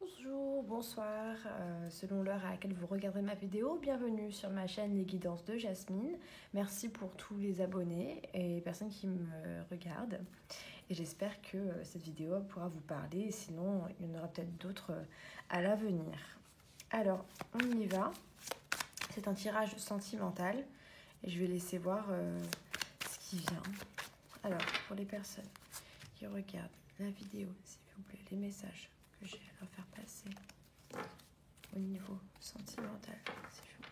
Bonjour, bonsoir, selon l'heure à laquelle vous regardez ma vidéo, bienvenue sur ma chaîne Les Guidances de Jasmine. Merci pour tous les abonnés et les personnes qui me regardent. Et j'espère que cette vidéo pourra vous parler, sinon il y en aura peut-être d'autres à l'avenir. Alors, on y va. C'est un tirage sentimental et je vais laisser voir ce qui vient. Alors, pour les personnes qui regardent la vidéo, s'il vous plaît, les messages que j'ai à faire passer au niveau sentimental, s'il vous plaît.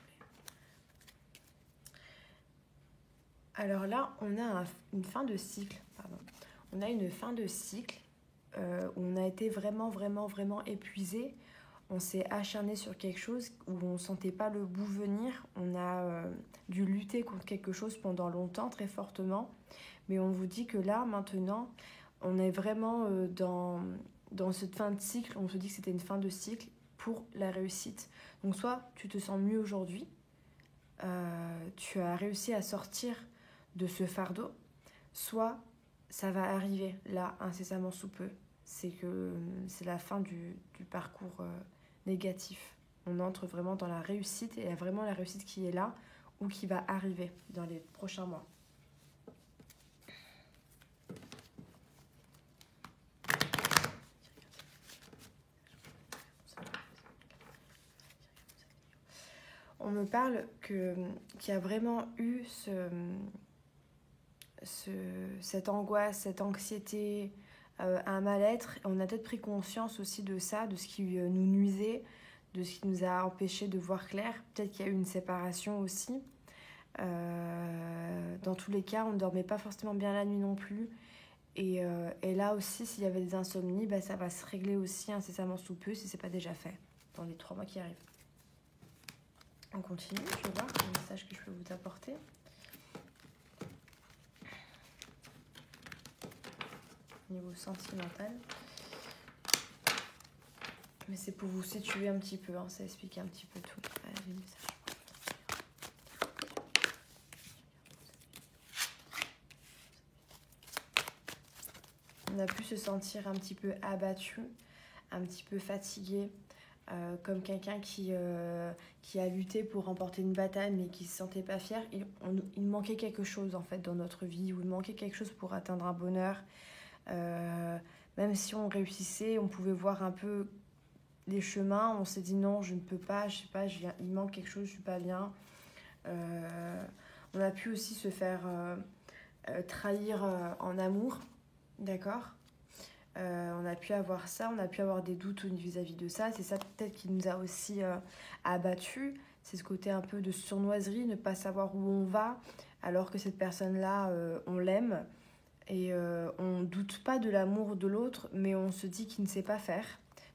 Alors là, on a une fin de cycle, pardon. On a une fin de cycle où on a été vraiment épuisé. On s'est acharné sur quelque chose où on ne sentait pas le bout venir. On a dû lutter contre quelque chose pendant longtemps, très fortement. Mais on vous dit que là, maintenant, on est vraiment dans cette fin de cycle. On se dit que c'était une fin de cycle pour la réussite. Donc soit tu te sens mieux aujourd'hui, tu as réussi à sortir de ce fardeau, soit ça va arriver là, incessamment sous peu. C'est que c'est la fin du parcours négatif. On entre vraiment dans la réussite et il y a vraiment la réussite qui est là ou qui va arriver dans les prochains mois. On me parle qu'il y a vraiment eu cette angoisse, cette anxiété, un mal-être. On a peut-être pris conscience aussi de ça, de ce qui nous nuisait, de ce qui nous a empêché de voir clair. Peut-être qu'il y a eu une séparation aussi. Dans tous les cas, on ne dormait pas forcément bien la nuit non plus. Et là aussi, s'il y avait des insomnies, ça va se régler aussi incessamment sous peu si ce n'est pas déjà fait dans les 3 mois qui arrivent. On continue, je vais voir le message que je peux vous apporter. Niveau sentimental. Mais c'est pour vous situer un petit peu, ça explique un petit peu tout. Allez, message. On a pu se sentir un petit peu abattu, un petit peu fatigué, comme quelqu'un qui a lutté pour remporter une bataille mais qui ne se sentait pas fier. Il manquait quelque chose en fait dans notre vie, ou il manquait quelque chose pour atteindre un bonheur. Même si on réussissait, on pouvait voir un peu les chemins, on s'est dit non, je ne peux pas, je sais pas, il manque quelque chose, je suis pas bien. On a pu aussi se faire trahir en amour, d'accord. On a pu avoir ça, on a pu avoir des doutes vis-à-vis de ça. C'est ça peut-être qui nous a aussi abattus. C'est ce côté un peu de sournoiserie, ne pas savoir où on va, alors que cette personne-là, on l'aime. Et on ne doute pas de l'amour de l'autre, mais on se dit qu'il ne sait pas faire.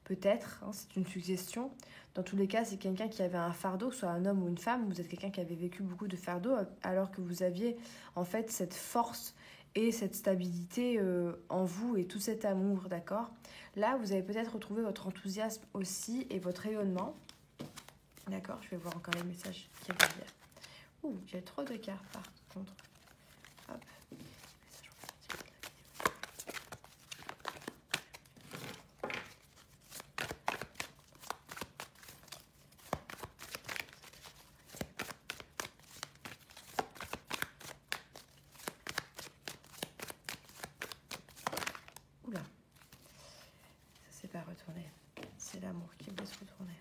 Peut-être, c'est une suggestion. Dans tous les cas, c'est quelqu'un qui avait un fardeau, soit un homme ou une femme. Vous êtes quelqu'un qui avait vécu beaucoup de fardeaux, alors que vous aviez en fait cette force et cette stabilité en vous et tout cet amour, d'accord. Là, vous avez peut-être retrouvé votre enthousiasme aussi et votre rayonnement. D'accord, je vais voir encore les messages qu'il y a derrière. Ouh, j'ai trop de cartes par contre. Hop. Oula, ça c'est pas retourné. C'est l'amour qui veut se retourner.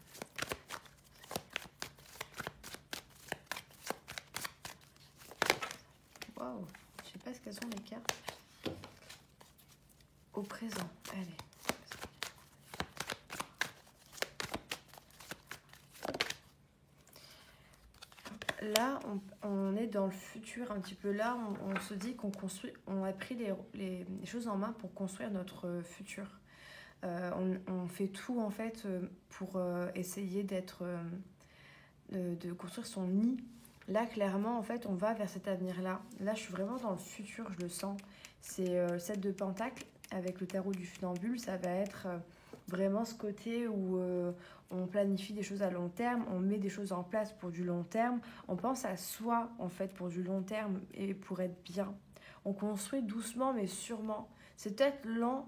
Waouh, je sais pas ce qu'elles sont les cartes. Au présent, allez. Là, on est dans le futur un petit peu. Là, on se dit qu'on construit, on a pris les choses en main pour construire notre futur. On fait tout en fait pour essayer de construire son nid. Là, clairement, en fait, on va vers cet avenir-là. Là, je suis vraiment dans le futur, je le sens. C'est le 7 de Pentacle avec le tarot du funambule. Ça va être vraiment ce côté où on planifie des choses à long terme, on met des choses en place pour du long terme, on pense à soi, en fait, pour du long terme et pour être bien. On construit doucement, mais sûrement. C'est peut-être lent,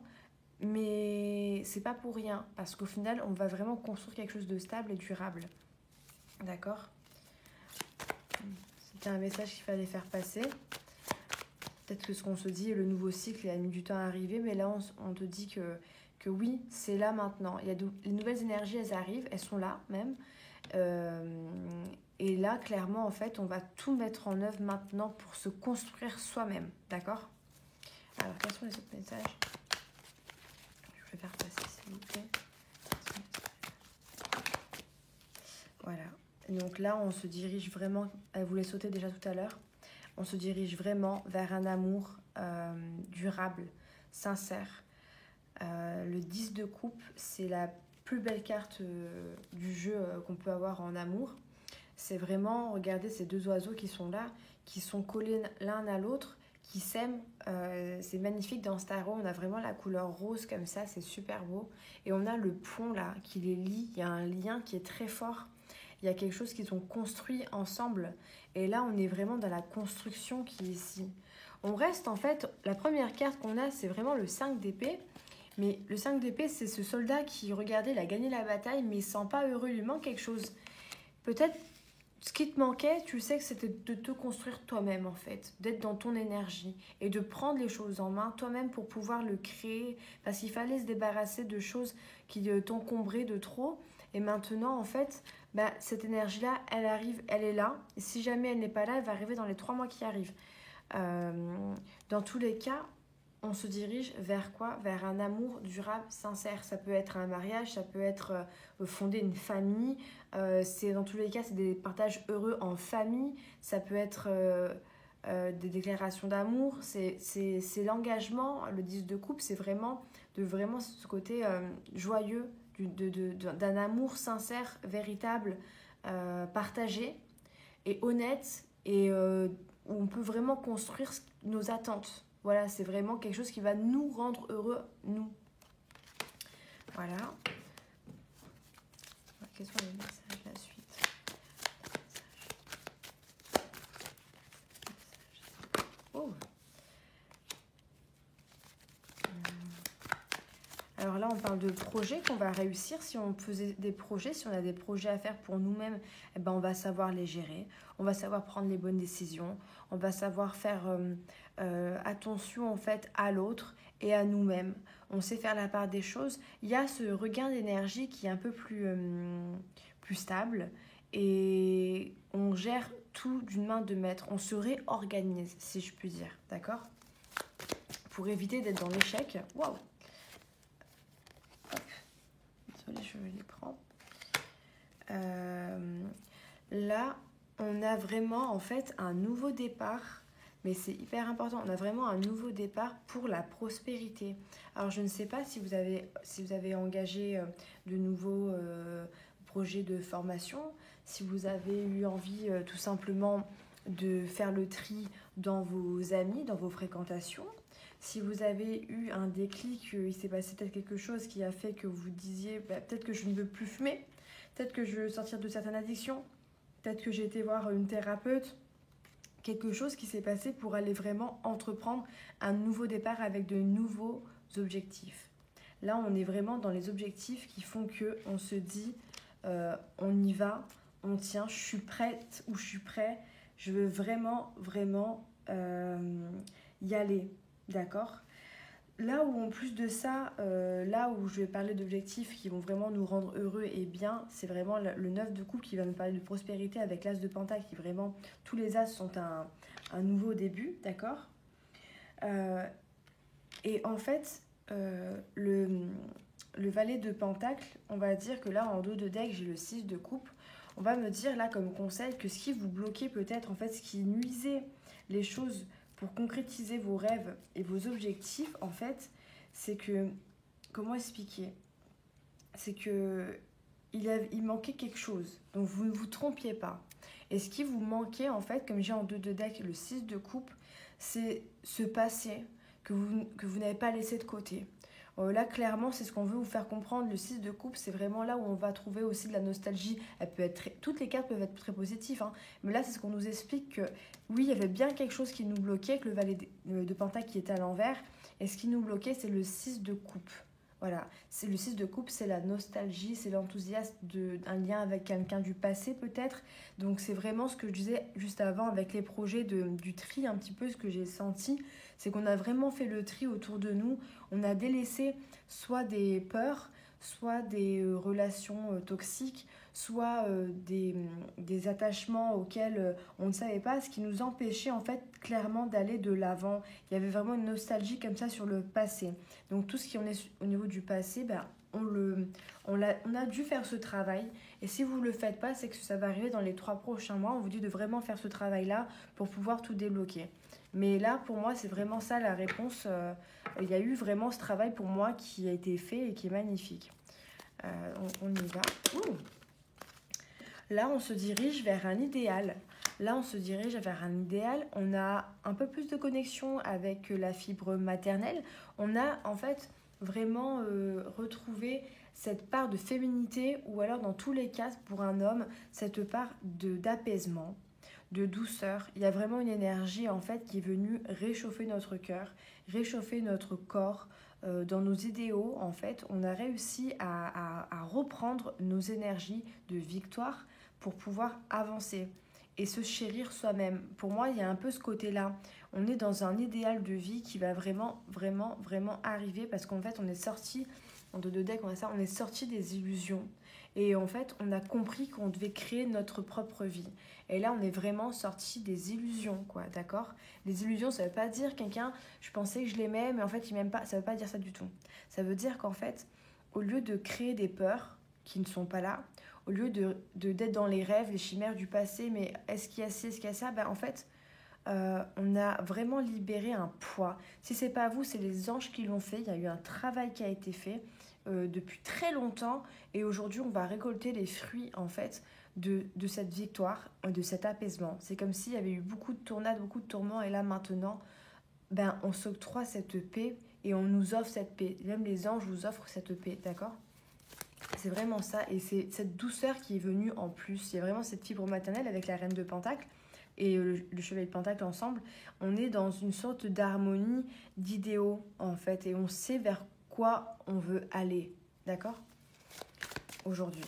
Mais c'est pas pour rien, parce qu'au final, on va vraiment construire quelque chose de stable et durable. D'accord? C'était un message qu'il fallait faire passer. Peut-être que ce qu'on se dit, le nouveau cycle, il a mis du temps à arriver, mais là, on te dit que oui, c'est là maintenant. Les nouvelles énergies, elles arrivent, elles sont là même. Et là, clairement, en fait, on va tout mettre en œuvre maintenant pour se construire soi-même. D'accord? Alors, quels sont les autres messages? Je vais faire passer, s'il vous plaît. Voilà. Donc là, on se dirige vraiment... Elle voulait sauter déjà tout à l'heure. On se dirige vraiment vers un amour durable, sincère. Le 10 de coupe, c'est la plus belle carte du jeu qu'on peut avoir en amour. C'est vraiment, regardez ces deux oiseaux qui sont là, qui sont collés l'un à l'autre, qui s'aiment. C'est magnifique dans ce tarot. On a vraiment la couleur rose comme ça, c'est super beau. Et on a le pont là qui les lie. Il y a un lien qui est très fort. Il y a quelque chose qu'ils ont construit ensemble. Et là, on est vraiment dans la construction qui est ici. On reste en fait, la première carte qu'on a, c'est vraiment le 5 d'épée. Mais le 5 d'épée, c'est ce soldat qui, regardez, il a gagné la bataille, mais il ne se sent pas heureux, il lui manque quelque chose. Peut-être ce qui te manquait, tu sais que c'était de te construire toi-même en fait, d'être dans ton énergie et de prendre les choses en main toi-même pour pouvoir le créer. Parce qu'il fallait se débarrasser de choses qui t'encombraient de trop. Et maintenant, en fait, cette énergie-là, elle arrive, elle est là. Et si jamais elle n'est pas là, elle va arriver dans les 3 mois qui arrivent. Dans tous les cas, on se dirige vers quoi? Vers un amour durable, sincère. Ça peut être un mariage, ça peut être fonder une famille. Dans tous les cas, c'est des partages heureux en famille. Ça peut être des déclarations d'amour. C'est l'engagement. Le 10 de coupe, c'est vraiment ce côté joyeux d'un amour sincère, véritable, partagé et honnête et où on peut vraiment construire nos attentes. Voilà, c'est vraiment quelque chose qui va nous rendre heureux, nous. Voilà. Quels sont les messages, la suite? Oh. Alors là, on parle de projets qu'on va réussir. Si on faisait des projets, si on a des projets à faire pour nous-mêmes, eh ben, on va savoir les gérer. On va savoir prendre les bonnes décisions. On va savoir faire attention en fait à l'autre et à nous-mêmes. On sait faire la part des choses. Il y a ce regain d'énergie qui est un peu plus stable et on gère tout d'une main de maître. On se réorganise, si je puis dire. D'accord? Pour éviter d'être dans l'échec. Waouh! Désolée, je les prends. Là, on a vraiment en fait un nouveau départ, mais c'est hyper important. On a vraiment un nouveau départ pour la prospérité. Alors, je ne sais pas si vous avez engagé de nouveaux projets de formation, si vous avez eu envie tout simplement de faire le tri dans vos amis, dans vos fréquentations. Si vous avez eu un déclic, il s'est passé peut-être quelque chose qui a fait que vous disiez peut-être que je ne veux plus fumer, peut-être que je veux sortir de certaines addictions, peut-être que j'ai été voir une thérapeute, quelque chose qui s'est passé pour aller vraiment entreprendre un nouveau départ avec de nouveaux objectifs. Là, on est vraiment dans les objectifs qui font qu'on se dit on y va, on tient, je suis prête ou je suis prêt, je veux vraiment y aller. D'accord? Là où en plus de ça, là où je vais parler d'objectifs qui vont vraiment nous rendre heureux et bien, c'est vraiment le 9 de coupe qui va nous parler de prospérité avec l'as de pentacle qui vraiment, tous les as sont un nouveau début, d'accord? Et en fait, le valet de pentacle, on va dire que là en dos de deck j'ai le 6 de coupe, on va me dire là comme conseil que ce qui vous bloquait peut-être, en fait ce qui nuisait les choses pour concrétiser vos rêves et vos objectifs, en fait, c'est que, comment expliquer? C'est que il manquait quelque chose, donc vous ne vous trompiez pas. Et ce qui vous manquait, en fait, comme j'ai en 2 de deck le 6 de coupe, c'est ce passé que vous n'avez pas laissé de côté. Là, clairement, c'est ce qu'on veut vous faire comprendre. Le 6 de coupe, c'est vraiment là où on va trouver aussi de la nostalgie. Toutes les cartes peuvent être très positives, hein, mais là, c'est ce qu'on nous explique que, oui, il y avait bien quelque chose qui nous bloquait, que le valet de pentacle qui était à l'envers. Et ce qui nous bloquait, c'est le 6 de coupe. Voilà, c'est le 6 de coupe, c'est la nostalgie, c'est l'enthousiasme d'un lien avec quelqu'un du passé peut-être. Donc c'est vraiment ce que je disais juste avant avec les projets du tri, un petit peu ce que j'ai senti, c'est qu'on a vraiment fait le tri autour de nous. On a délaissé soit des peurs, soit des relations toxiques, soit des attachements auxquels on ne savait pas, ce qui nous empêchait en fait clairement d'aller de l'avant. Il y avait vraiment une nostalgie comme ça sur le passé. Donc tout ce qui en est au niveau du passé, ben, on a dû faire ce travail. Et si vous ne le faites pas, c'est que ça va arriver dans les 3 prochains mois. On vous dit de vraiment faire ce travail-là pour pouvoir tout débloquer. Mais là, pour moi, c'est vraiment ça la réponse. Il y a eu vraiment ce travail pour moi qui a été fait et qui est magnifique. On y va. Ouh. Là, on se dirige vers un idéal. Là, on se dirige vers un idéal. On a un peu plus de connexion avec la fibre maternelle. On a en fait vraiment retrouvé cette part de féminité ou alors dans tous les cas pour un homme, cette part d'apaisement, de douceur. Il y a vraiment une énergie en fait qui est venue réchauffer notre cœur, réchauffer notre corps. Dans nos idéaux, en fait, on a réussi à reprendre nos énergies de victoire pour pouvoir avancer et se chérir soi-même. Pour moi, il y a un peu ce côté-là. On est dans un idéal de vie qui va vraiment, vraiment, vraiment arriver parce qu'en fait, on est sorti, en 2 decks, on est sorti des illusions. Et en fait, on a compris qu'on devait créer notre propre vie. Et là, on est vraiment sorti des illusions, quoi, d'accord ? Les illusions, ça veut pas dire quelqu'un, je pensais que je l'aimais, mais en fait, il m'aime pas. Ça veut pas dire ça du tout. Ça veut dire qu'en fait, au lieu de créer des peurs qui ne sont pas là, au lieu d'être dans les rêves, les chimères du passé, mais est-ce qu'il y a ci, est-ce qu'il y a ça, ben en fait, on a vraiment libéré un poids. Si c'est pas vous, c'est les anges qui l'ont fait. Il y a eu un travail qui a été fait depuis très longtemps et aujourd'hui, on va récolter les fruits en fait de cette victoire, de cet apaisement. C'est comme s'il y avait eu beaucoup de tournades, beaucoup de tourments et là maintenant, ben, on s'octroie cette paix et on nous offre cette paix. Même les anges vous offrent cette paix, d'accord ? C'est vraiment ça, et c'est cette douceur qui est venue en plus. Il y a vraiment cette fibre maternelle avec la reine de Pentacle et le chevalier de Pentacle ensemble. On est dans une sorte d'harmonie, d'idéaux en fait, et on sait vers quoi on veut aller, d'accord ? Aujourd'hui.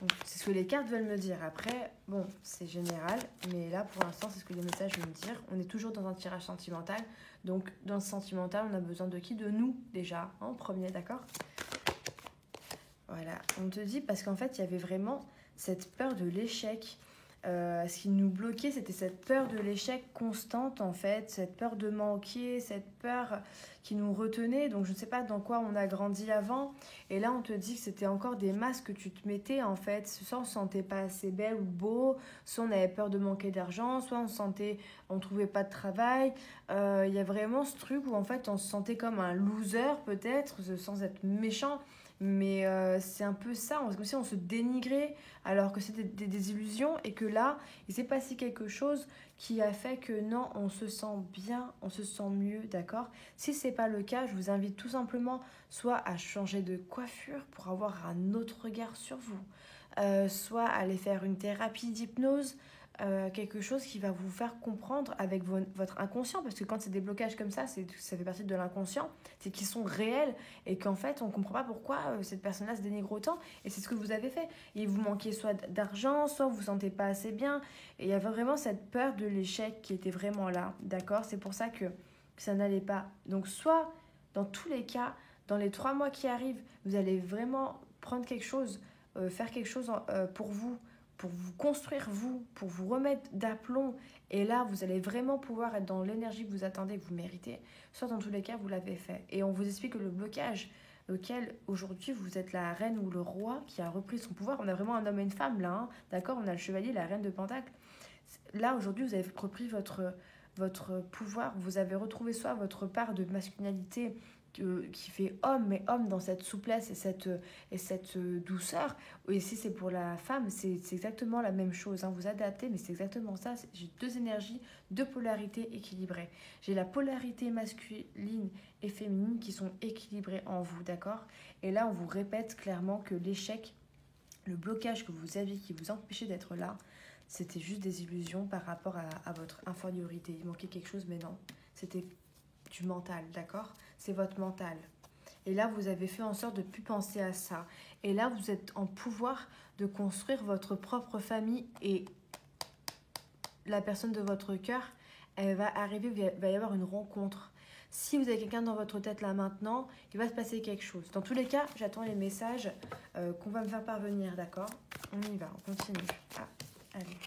Donc, c'est ce que les cartes veulent me dire. Après, bon, c'est général, mais là pour l'instant, c'est ce que les messages veulent me dire. On est toujours dans un tirage sentimental, donc dans ce sentimental, on a besoin de qui ? De nous déjà, en premier, d'accord ? Voilà, on te dit parce qu'en fait, il y avait vraiment cette peur de l'échec. Ce qui nous bloquait, c'était cette peur de l'échec constante, en fait, cette peur de manquer, cette peur qui nous retenait. Donc, je ne sais pas dans quoi on a grandi avant. Et là, on te dit que c'était encore des masques que tu te mettais, en fait. Soit on ne se sentait pas assez belle ou beau, soit on avait peur de manquer d'argent, soit on trouvait pas de travail. Il y a vraiment ce truc où, en fait, on se sentait comme un loser, peut-être, sans être méchant. Mais c'est un peu ça, comme si on se dénigrait alors que c'était des illusions et que là, il s'est passé quelque chose qui a fait que non, on se sent bien, on se sent mieux, d'accord ? Si ce n'est pas le cas, je vous invite tout simplement soit à changer de coiffure pour avoir un autre regard sur vous, soit à aller faire une thérapie d'hypnose, quelque chose qui va vous faire comprendre avec votre inconscient, parce que quand c'est des blocages comme ça fait partie de l'inconscient, c'est qu'ils sont réels et qu'en fait on ne comprend pas pourquoi cette personne-là se dénigre autant, et c'est ce que vous avez fait. Et vous manquiez soit d'argent, soit vous ne vous sentez pas assez bien, et il y avait vraiment cette peur de l'échec qui était vraiment là, d'accord ? C'est pour ça que ça n'allait pas. Donc soit, dans tous les cas, dans les 3 mois qui arrivent, vous allez vraiment prendre quelque chose, faire quelque chose pour vous construire vous, pour vous remettre d'aplomb. Et là, vous allez vraiment pouvoir être dans l'énergie que vous attendez, que vous méritez. Soit dans tous les cas, vous l'avez fait. Et on vous explique que le blocage, lequel aujourd'hui vous êtes la reine ou le roi qui a repris son pouvoir. On a vraiment un homme et une femme là, hein, d'accord ? On a le chevalier, la reine de Pentacle. Là, aujourd'hui, vous avez repris votre pouvoir. Vous avez retrouvé soit votre part de masculinité qui fait homme, mais homme dans cette souplesse et cette douceur. Et si c'est pour la femme, c'est exactement la même chose, hein. Vous adaptez, mais c'est exactement ça. J'ai 2 énergies, 2 polarités équilibrées. J'ai la polarité masculine et féminine qui sont équilibrées en vous, d'accord ? Et là, on vous répète clairement que l'échec, le blocage que vous aviez qui vous empêchait d'être là, c'était juste des illusions par rapport à votre infériorité. Il manquait quelque chose, mais non. C'était du mental, d'accord ? C'est votre mental. Et là, vous avez fait en sorte de ne plus penser à ça. Et là, vous êtes en pouvoir de construire votre propre famille et la personne de votre cœur, elle va arriver, il va y avoir une rencontre. Si vous avez quelqu'un dans votre tête là maintenant, il va se passer quelque chose. Dans tous les cas, j'attends les messages qu'on va me faire parvenir, d'accord? On y va, on continue. Ah, allez.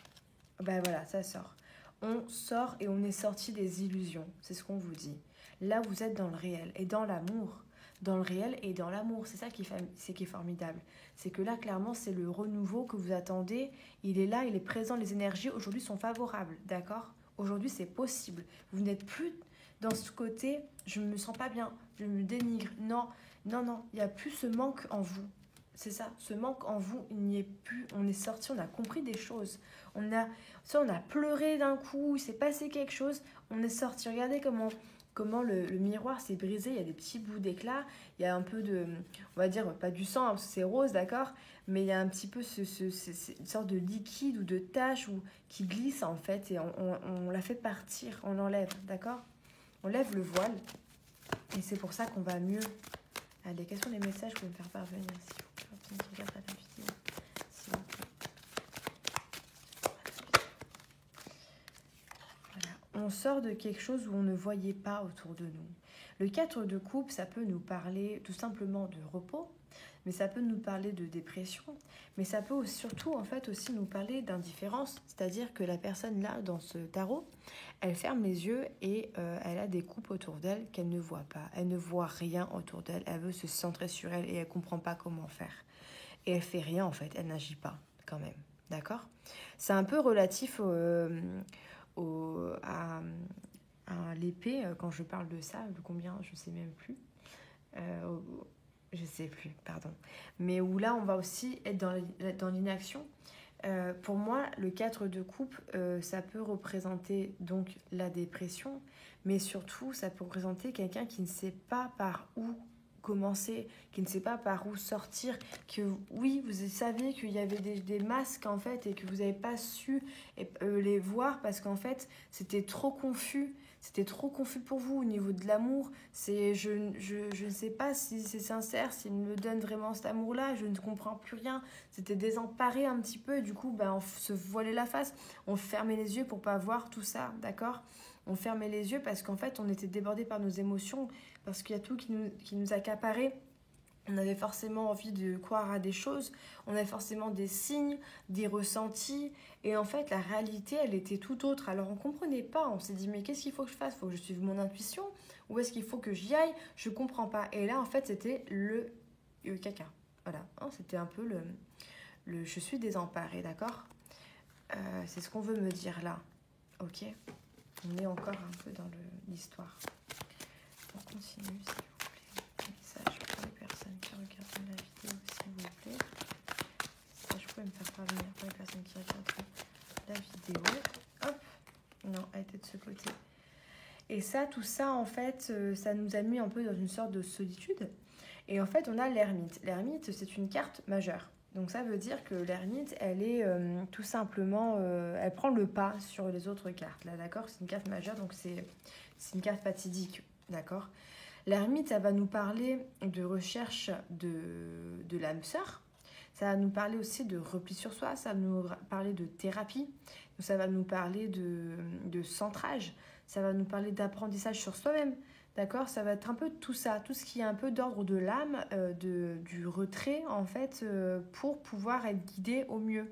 Ben voilà, ça sort. On sort et on est sorti des illusions, c'est ce qu'on vous dit. Là, vous êtes dans le réel et dans l'amour. Dans le réel et dans l'amour, c'est ça qui est formidable. C'est que là, clairement, c'est le renouveau que vous attendez. Il est là, il est présent, les énergies aujourd'hui sont favorables, d'accord? Aujourd'hui, c'est possible. Vous n'êtes plus dans ce côté, je ne me sens pas bien, je me dénigre. Non, non, non, il n'y a plus ce manque en vous. C'est ça, ce manque en vous, il n'y est plus. On est sorti, on a compris des choses. On a pleuré d'un coup, il s'est passé quelque chose. On est sorti. Regardez comment le miroir s'est brisé. Il y a des petits bouts d'éclat. Il y a un peu de, on va dire, pas du sang, hein, parce que c'est rose, d'accord? Mais il y a un petit peu une sorte de liquide ou de tache qui glisse, en fait. Et on la fait partir, on l'enlève, d'accord? On lève le voile. Et c'est pour ça qu'on va mieux. Allez, quels sont les messages que vous pouvez me faire parvenir, s'il vous plaît? Regarde la vidéo, s'il vous plaît. Voilà. On sort de quelque chose où on ne voyait pas autour de nous. Le 4 de coupe, ça peut nous parler tout simplement de repos, mais ça peut nous parler de dépression, mais ça peut surtout en fait aussi nous parler d'indifférence, c'est-à-dire que la personne là dans ce tarot, elle ferme les yeux et elle a des coupes autour d'elle qu'elle ne voit pas. Elle ne voit rien autour d'elle, elle veut se centrer sur elle et elle ne comprend pas comment faire. Et elle fait rien en fait, elle n'agit pas quand même, d'accord? C'est un peu relatif à l'épée, quand je parle de ça, de combien, je sais même plus. Je sais plus, pardon. Mais où là, on va aussi être dans l'inaction. Pour moi, le 4 de coupe, ça peut représenter donc la dépression, mais surtout, ça peut représenter quelqu'un qui ne sait pas par où commencer, qui ne sait pas par où sortir, que oui, vous saviez qu'il y avait des masques en fait et que vous n'avez pas su les voir parce qu'en fait, c'était trop confus. C'était trop confus pour vous au niveau de l'amour. Je ne sais pas si c'est sincère, s'il me donne vraiment cet amour-là. Je ne comprends plus rien. C'était désemparé un petit peu. Et du coup, on se voilait la face. On fermait les yeux pour pas voir tout ça, d'accord? On fermait les yeux parce qu'en fait, on était débordé par nos émotions. Parce qu'il y a tout qui nous accaparait. On avait forcément envie de croire à des choses, on avait forcément des signes, des ressentis, et en fait la réalité elle était tout autre. Alors on ne comprenait pas, on s'est dit mais qu'est-ce qu'il faut que je fasse? Il faut que je suive mon intuition, ou est-ce qu'il faut que j'y aille? Je ne comprends pas. Et là en fait c'était le caca, voilà, hein, c'était un peu le je suis désemparée, d'accord? C'est ce qu'on veut me dire là, ok? On est encore un peu dans l'histoire. On continue. Regardez la vidéo s'il vous plaît. Ça, je pourrais me faire parvenir pour les personnes qui regardent la vidéo. Hop, non, elle était de ce côté. Et ça, tout ça, en fait, ça nous a mis un peu dans une sorte de solitude. Et en fait, on a l'ermite. L'ermite, c'est une carte majeure. Donc ça veut dire que l'ermite, elle est tout simplement, elle prend le pas sur les autres cartes. Là, d'accord? C'est une carte majeure, donc c'est une carte fatidique, d'accord? L'ermite, ça va nous parler de recherche de l'âme sœur. Ça va nous parler aussi de repli sur soi. Ça va nous parler de thérapie. Ça va nous parler de centrage. Ça va nous parler d'apprentissage sur soi-même. D'accord? Ça va être un peu tout ça. Tout ce qui est un peu d'ordre de l'âme, du retrait, en fait, pour pouvoir être guidé au mieux.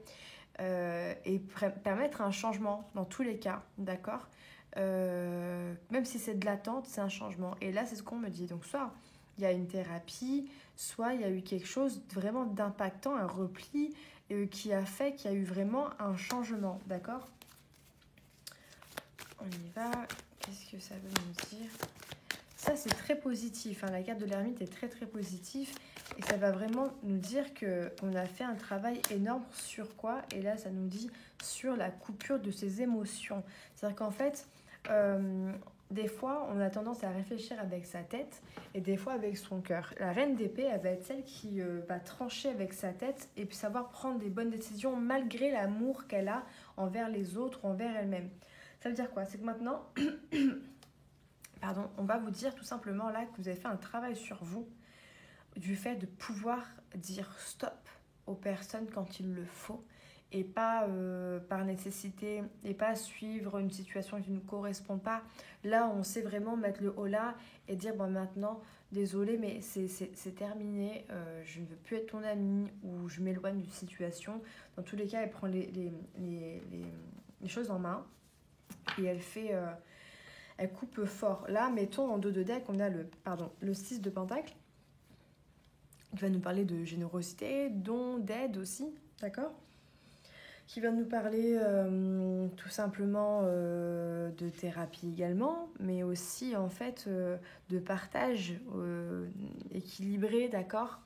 Et permettre un changement dans tous les cas. D'accord? Même si c'est de l'attente, c'est un changement. Et là, c'est ce qu'on me dit. Donc, soit il y a une thérapie, soit il y a eu quelque chose vraiment d'impactant, un repli qui a fait qu'il y a eu vraiment un changement. D'accord? On y va. Qu'est-ce que ça veut nous dire? Ça, c'est très positif. Hein. La carte de l'ermite est très, très positive. Et ça va vraiment nous dire qu'on a fait un travail énorme sur quoi? Et là, ça nous dit sur la coupure de ses émotions. C'est-à-dire qu'en fait, des fois, on a tendance à réfléchir avec sa tête et des fois avec son cœur. La reine d'épée, elle va être celle qui va trancher avec sa tête et puis savoir prendre des bonnes décisions malgré l'amour qu'elle a envers les autres ou envers elle-même. Ça veut dire quoi? C'est que maintenant, pardon, on va vous dire tout simplement là que vous avez fait un travail sur vous. du fait de pouvoir dire stop aux personnes quand il le faut et pas par nécessité et pas suivre une situation qui ne nous correspond pas. Là, on sait vraiment mettre le haut là et dire bon, maintenant, désolé, mais c'est terminé, je ne veux plus être ton ami ou je m'éloigne d'une situation. Dans tous les cas, elle prend les choses en main et elle fait. Elle coupe fort. Là, mettons en dos de deck, on a le 6 de Pentacle qui va nous parler de générosité, don, d'aide aussi, d'accord ? Qui va nous parler tout simplement de thérapie également, mais aussi en fait de partage équilibré, d'accord ?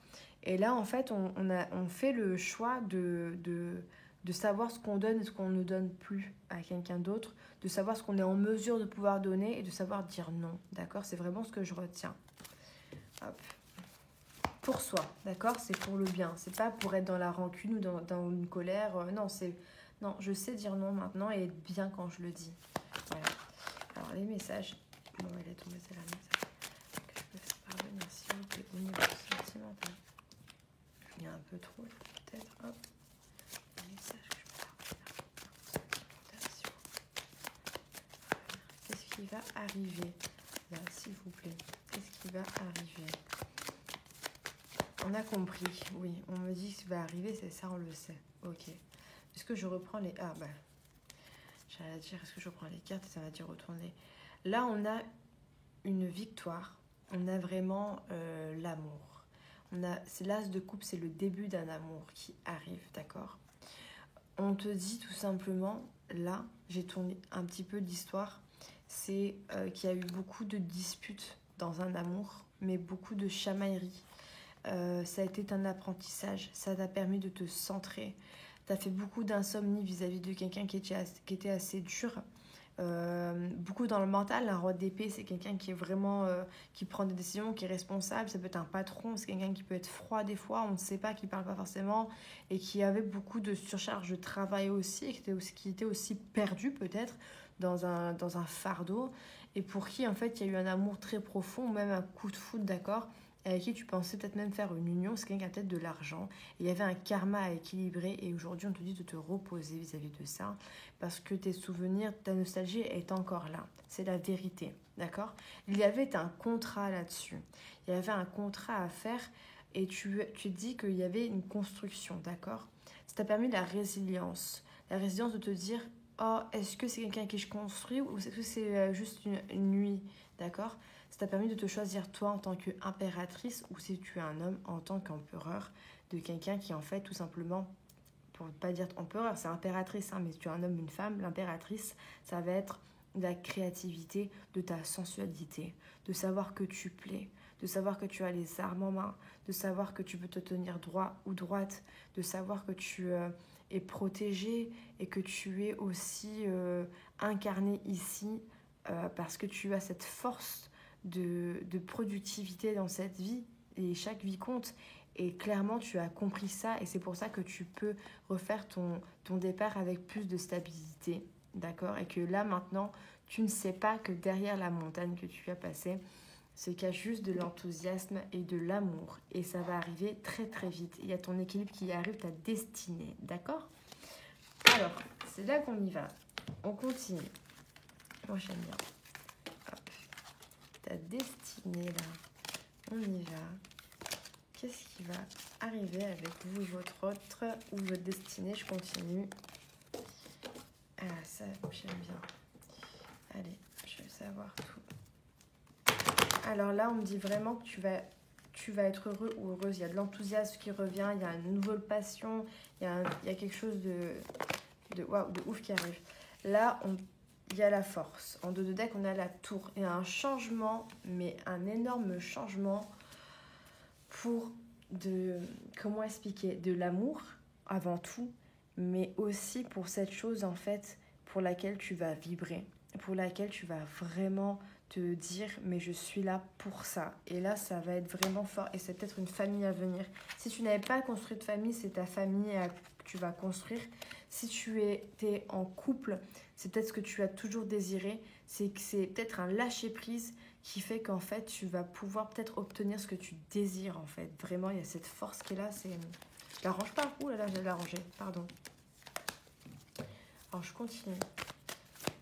Et là, en fait, on fait le choix de savoir ce qu'on donne et ce qu'on ne donne plus à quelqu'un d'autre, de savoir ce qu'on est en mesure de pouvoir donner et de savoir dire non, d'accord ? C'est vraiment ce que je retiens. Hop. Pour soi, d'accord ? C'est pour le bien. C'est pas pour être dans la rancune ou dans une colère. Non, je sais dire non maintenant et être bien quand je le dis. Voilà. Alors, les messages. Bon, elle est tombée, c'est la message que je peux faire parvenir, s'il vous plaît, au niveau sentimental. Il y a un peu trop, peut-être. Hop. Les messages que je peux faire parvenir. Qu'est-ce qui va arriver là, s'il vous plaît ? Qu'est-ce qui va arriver ? On a compris, oui. On me dit ce qui va arriver, c'est ça, on le sait. Ok. Est-ce que je reprends les... Ah, bah... J'allais dire, est-ce que je reprends les cartes et ça va dire retourner. Là, on a une victoire. On a vraiment l'amour. C'est l'as de coupe, c'est le début d'un amour qui arrive, d'accord ? On te dit tout simplement, là, j'ai tourné un petit peu d'histoire, c'est qu'il y a eu beaucoup de disputes dans un amour, mais beaucoup de chamailleries. Ça a été un apprentissage, ça t'a permis de te centrer. Tu as fait beaucoup d'insomnie vis-à-vis de quelqu'un qui était assez dur. Beaucoup dans le mental, un roi d'épée, c'est quelqu'un qui est vraiment qui prend des décisions, qui est responsable. Ça peut être un patron, c'est quelqu'un qui peut être froid des fois, on ne sait pas, qui ne parle pas forcément, et qui avait beaucoup de surcharge de travail aussi, et qui était aussi perdu peut-être dans un fardeau, et pour qui en fait il y a eu un amour très profond, même un coup de foudre, d'accord, avec qui tu pensais peut-être même faire une union, c'est quelqu'un qui a peut-être de l'argent. Et il y avait un karma à équilibrer et aujourd'hui on te dit de te reposer vis-à-vis de ça parce que tes souvenirs, ta nostalgie est encore là. C'est la vérité, d'accord ? Il y avait un contrat là-dessus. Il y avait un contrat à faire et tu dis qu'il y avait une construction, d'accord ? Ça t'a permis la résilience. La résilience de te dire, oh, est-ce que c'est quelqu'un qui je construis ou est-ce que c'est juste une nuit, d'accord ? Ça t'a permis de te choisir toi en tant qu'impératrice ou si tu es un homme en tant qu'empereur de quelqu'un qui en fait tout simplement, pour ne pas dire empereur, c'est impératrice, hein, mais si tu es un homme ou une femme, l'impératrice, ça va être de la créativité, de ta sensualité, de savoir que tu plais, de savoir que tu as les armes en main, de savoir que tu peux te tenir droit ou droite, de savoir que tu es protégé et que tu es aussi incarné ici parce que tu as cette force de productivité dans cette vie et chaque vie compte et clairement tu as compris ça et c'est pour ça que tu peux refaire ton départ avec plus de stabilité, d'accord, et que là maintenant tu ne sais pas que derrière la montagne que tu as passée se cache juste de l'enthousiasme et de l'amour et ça va arriver très très vite. Il y a ton équilibre qui arrive, ta destinée, d'accord. Alors c'est là qu'on y va, on continue. Moi j'aime bien. Ta destinée là, on y va. Qu'est-ce qui va arriver avec vous, votre autre ou votre destinée? Je continue. Ah, ça, j'aime bien. Allez, je veux savoir tout. Alors là, on me dit vraiment que tu vas être heureux ou heureuse. Il y a de l'enthousiasme qui revient, il y a une nouvelle passion, il y a quelque chose de ouf qui arrive. Là, il y a la force. En dos de deck, on a la tour. Il y a un changement, mais un énorme changement pour comment expliquer, de l'amour avant tout, mais aussi pour cette chose en fait pour laquelle tu vas vibrer, pour laquelle tu vas vraiment te dire mais je suis là pour ça. Et là ça va être vraiment fort et c'est peut-être une famille à venir. Si tu n'avais pas construit de famille, c'est ta famille que tu vas construire. Si tu étais en couple, c'est peut-être ce que tu as toujours désiré, c'est que c'est peut-être un lâcher prise qui fait qu'en fait, tu vas pouvoir peut-être obtenir ce que tu désires, en fait. Vraiment, il y a cette force qui est là. Je la range pas. Ouh là là, je vais la ranger. Pardon. Alors, je continue.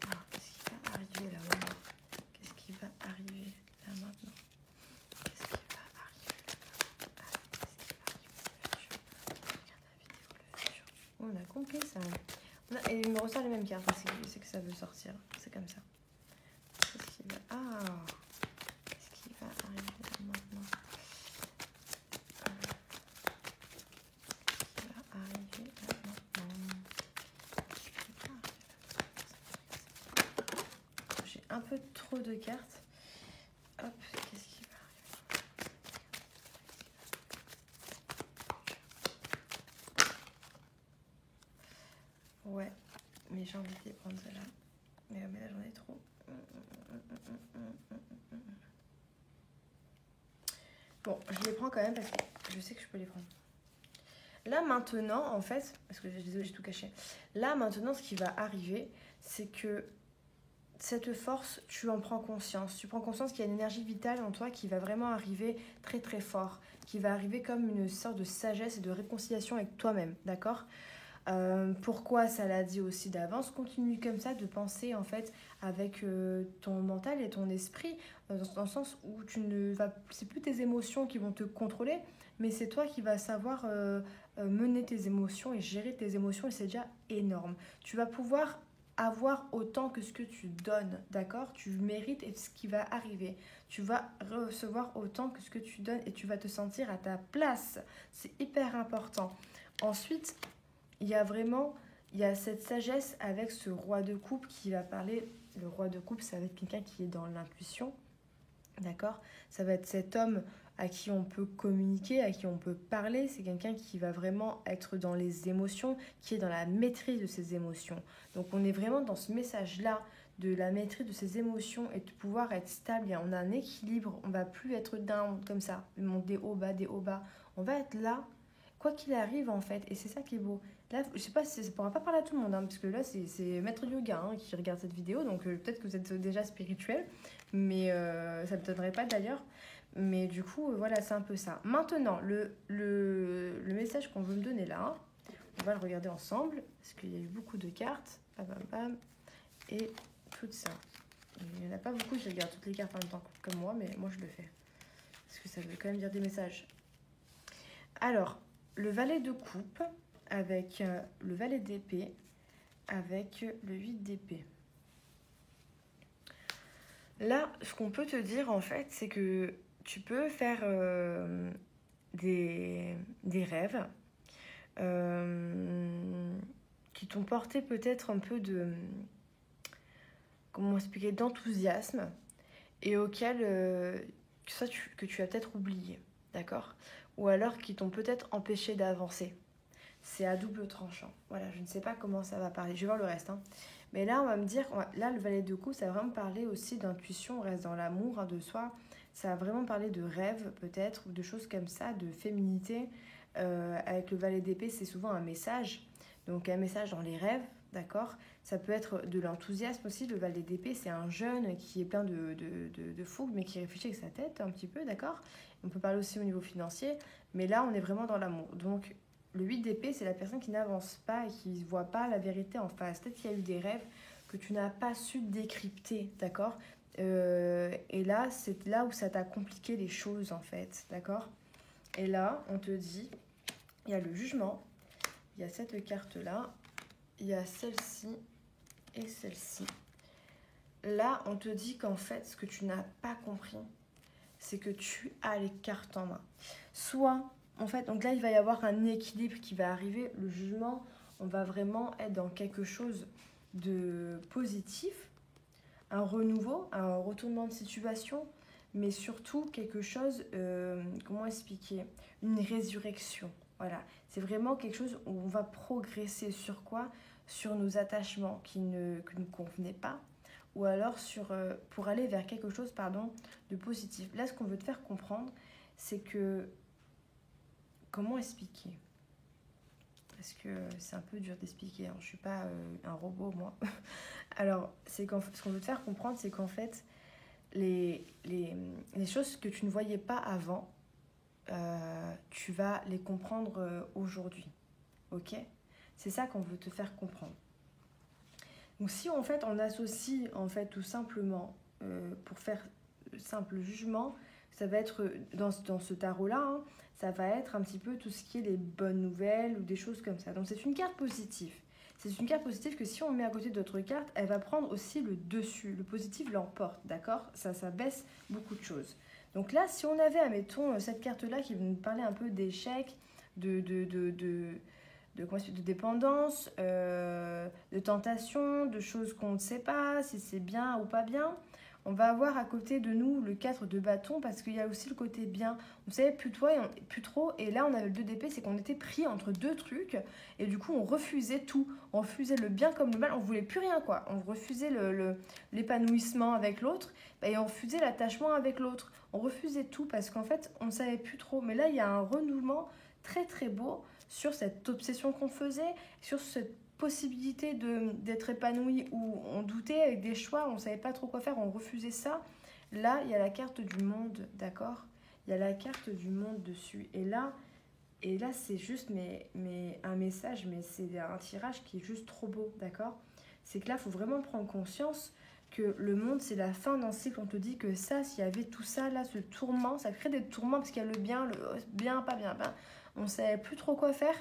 Alors, qu'est-ce qui va arriver là maintenant? Qu'est-ce qui va arriver là maintenant? Qu'est-ce qui va arriver là maintenant? Qu'est-ce qui va arriver? Le futur. Regarde la vidéo, le futur. On a compris ça. Et il me ressort les mêmes cartes. C'est que ça veut sortir. C'est comme ça. Qu'est-ce qui va... Ah! Qu'est-ce qui va arriver là maintenant? Qu'est-ce qui va arriver là maintenant? J'ai un peu trop de cartes. Hop, qu'est-ce qui va arriver? Ouais, mais j'ai envie de prendre celle-là. Mais là, j'en ai trop. Bon, je les prends quand même parce que je sais que je peux les prendre. Là, maintenant, en fait, parce que j'ai tout caché. Là, maintenant, ce qui va arriver, c'est que cette force, tu en prends conscience. Tu prends conscience qu'il y a une énergie vitale en toi qui va vraiment arriver très très fort, qui va arriver comme une sorte de sagesse et de réconciliation avec toi-même, d'accord? Pourquoi ça l'a dit aussi d'avance, continue comme ça de penser en fait avec ton mental et ton esprit, dans le sens où c'est plus tes émotions qui vont te contrôler, mais c'est toi qui vas savoir mener tes émotions et gérer tes émotions, et c'est déjà énorme. Tu vas pouvoir avoir autant que ce que tu donnes, d'accord? Tu mérites et ce qui va arriver. Tu vas recevoir autant que ce que tu donnes et tu vas te sentir à ta place. C'est hyper important. Ensuite, il y a cette sagesse avec ce roi de coupe qui va parler. Le roi de coupe, ça va être quelqu'un qui est dans l'intuition, d'accord? Ça va être cet homme à qui on peut communiquer, à qui on peut parler. C'est quelqu'un qui va vraiment être dans les émotions, qui est dans la maîtrise de ses émotions. Donc on est vraiment dans ce message-là de la maîtrise de ses émotions et de pouvoir être stable. Et on a un équilibre, on va plus être down comme ça, des hauts bas, des hauts bas. On va être là, quoi qu'il arrive en fait. Et c'est ça qui est beau. Là, je sais pas si ça pourra pas parler à tout le monde, hein, parce que là, c'est Maître Yoga qui regarde cette vidéo, donc peut-être que vous êtes déjà spirituel, mais ça ne me donnerait pas d'ailleurs. Mais du coup, voilà, c'est un peu ça. Maintenant, le message qu'on veut me donner là, on va le regarder ensemble, parce qu'il y a eu beaucoup de cartes, bam, bam, bam, et tout ça. Il n'y en a pas beaucoup, je regarde toutes les cartes en même temps comme moi, mais moi je le fais. Parce que ça veut quand même dire des messages. Alors, le valet de coupe, avec le valet d'épée, avec le 8 d'épée. Là, ce qu'on peut te dire en fait, c'est que tu peux faire des rêves qui t'ont porté peut-être un peu de, comment expliquer, d'enthousiasme et auquel que tu as peut-être oublié, d'accord? Ou alors qui t'ont peut-être empêché d'avancer. C'est à double tranchant. Voilà, je ne sais pas comment ça va parler. Je vais voir le reste. Hein. Mais là, on va me dire, là, le valet de coupe, ça va vraiment parler aussi d'intuition, on reste dans l'amour de soi. Ça va vraiment parler de rêve, peut-être, ou de choses comme ça, de féminité. Avec le valet d'épée, c'est souvent un message. Donc, un message dans les rêves, d'accord? Ça peut être de l'enthousiasme aussi. Le valet d'épée, c'est un jeune qui est plein de fougue, mais qui réfléchit avec sa tête un petit peu, d'accord? On peut parler aussi au niveau financier. Mais là, on est vraiment dans l'amour. Donc, le 8 d'épée, c'est la personne qui n'avance pas et qui ne voit pas la vérité en face. Peut-être qu'il y a eu des rêves que tu n'as pas su décrypter, d'accord? Et là, c'est là où ça t'a compliqué les choses, en fait, d'accord? Et là, on te dit, il y a le jugement, il y a cette carte-là, il y a celle-ci et celle-ci. Là, on te dit qu'en fait, ce que tu n'as pas compris, c'est que tu as les cartes en main. Soit... En fait, donc là, il va y avoir un équilibre qui va arriver. Le jugement, on va vraiment être dans quelque chose de positif, un renouveau, un retournement de situation, mais surtout quelque chose, comment expliquer, une résurrection. Voilà, c'est vraiment quelque chose où on va progresser sur quoi? Sur nos attachements qui ne convenaient pas, ou alors pour aller vers quelque chose, de positif. Là, ce qu'on veut te faire comprendre, c'est que comment expliquer? Parce que c'est un peu dur d'expliquer, hein. Je ne suis pas un robot, moi. Alors, ce qu'on veut te faire comprendre, c'est qu'en fait, les choses que tu ne voyais pas avant, tu vas les comprendre aujourd'hui. Ok? C'est ça qu'on veut te faire comprendre. Donc si en fait on associe en fait tout simplement pour faire simple jugement, ça va être dans ce tarot-là, hein, ça va être un petit peu tout ce qui est les bonnes nouvelles ou des choses comme ça. Donc c'est une carte positive. C'est une carte positive que si on met à côté d'autres cartes, elle va prendre aussi le dessus. Le positif l'emporte, d'accord? Ça baisse beaucoup de choses. Donc là, si on avait, admettons, cette carte-là qui nous parlait un peu d'échec, de dépendance, de tentation, de choses qu'on ne sait pas, si c'est bien ou pas bien. On va avoir à côté de nous le 4 de bâton parce qu'il y a aussi le côté bien. On ne savait plus trop et là on avait le 2 d'épée, c'est qu'on était pris entre deux trucs et du coup on refusait tout. On refusait le bien comme le mal, on voulait plus rien quoi. On refusait l'épanouissement avec l'autre et on refusait l'attachement avec l'autre. On refusait tout parce qu'en fait on ne savait plus trop. Mais là il y a un renouveau très très beau sur cette obsession qu'on faisait, sur cette possibilité d'être épanoui où on doutait avec des choix, on ne savait pas trop quoi faire, on refusait ça. Là, il y a la carte du monde, d'accord? Il y a la carte du monde dessus. Et là c'est juste un message, mais c'est un tirage qui est juste trop beau, d'accord? C'est que là, il faut vraiment prendre conscience que le monde, c'est la fin d'un cycle. On te dit que ça, s'il y avait tout ça, là, ce tourment, ça crée des tourments parce qu'il y a le bien, pas bien, ben, on ne savait plus trop quoi faire.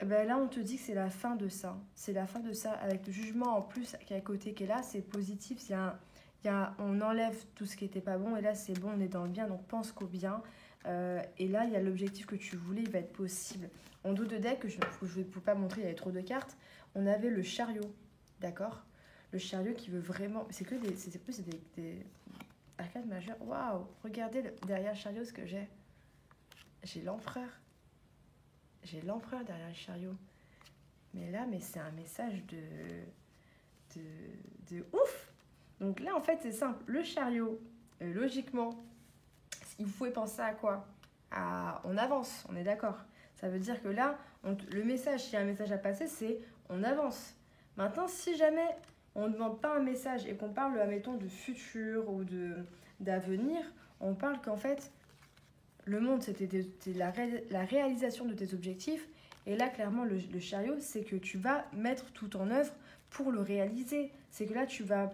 Ben là, on te dit que c'est la fin de ça. C'est la fin de ça. Avec le jugement en plus qui est à côté, qui est là, c'est positif. On enlève tout ce qui n'était pas bon. Et là, c'est bon, on est dans le bien. Donc, pense qu'au bien. Et là, il y a l'objectif que tu voulais, il va être possible. En dos de deck, que je ne peux pas montrer, il y avait trop de cartes. On avait le chariot. D'accord? Le chariot qui veut vraiment... C'est des arcades majeures. Waouh! Regardez derrière le chariot ce que j'ai. J'ai l'empereur. J'ai l'empereur derrière le chariot. Mais là, c'est un message de ouf. Donc là, en fait, c'est simple. Le chariot, logiquement, vous pouvez penser à quoi? On avance, on est d'accord. Ça veut dire que là, le message, s'il y a un message à passer, c'est on avance. Maintenant, si jamais on ne demande pas un message et qu'on parle, admettons, de futur ou d'avenir, on parle qu'en fait, le monde, c'était la réalisation de tes objectifs. Et là, clairement, le chariot, c'est que tu vas mettre tout en œuvre pour le réaliser. C'est que là, tu vas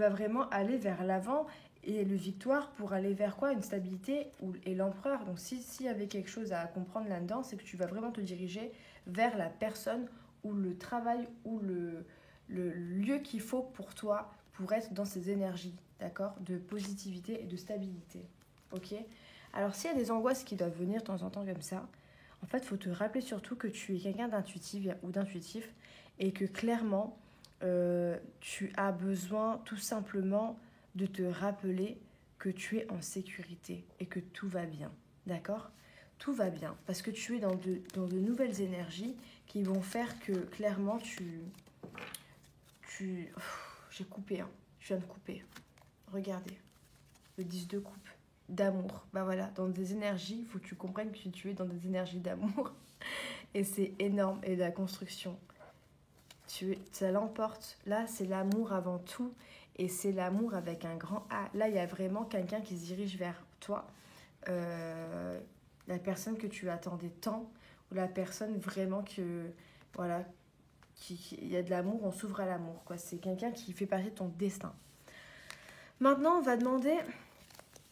vraiment aller vers l'avant et le victoire pour aller vers quoi? Une stabilité et l'empereur. Donc, s'il y avait quelque chose à comprendre là-dedans, c'est que tu vas vraiment te diriger vers la personne ou le travail ou le lieu qu'il faut pour toi pour être dans ces énergies, d'accord? De positivité et de stabilité. Ok? Alors, s'il y a des angoisses qui doivent venir de temps en temps comme ça, en fait, il faut te rappeler surtout que tu es quelqu'un d'intuitif et que clairement, tu as besoin tout simplement de te rappeler que tu es en sécurité et que tout va bien. D'accord? Tout va bien parce que tu es dans de nouvelles énergies qui vont faire que clairement, j'ai coupé, hein. Je viens de couper. Regardez, le 10 de coupe. D'amour. Bah voilà, dans des énergies, il faut que tu comprennes que tu es dans des énergies d'amour. Et c'est énorme. Et de la construction. Ça l'emporte. Là, c'est l'amour avant tout. Et c'est l'amour avec un grand A. Là, il y a vraiment quelqu'un qui se dirige vers toi. La personne que tu attendais tant. Ou la personne vraiment que... Voilà. Il y a de l'amour, on s'ouvre à l'amour, quoi. C'est quelqu'un qui fait partie de ton destin. Maintenant, on va demander...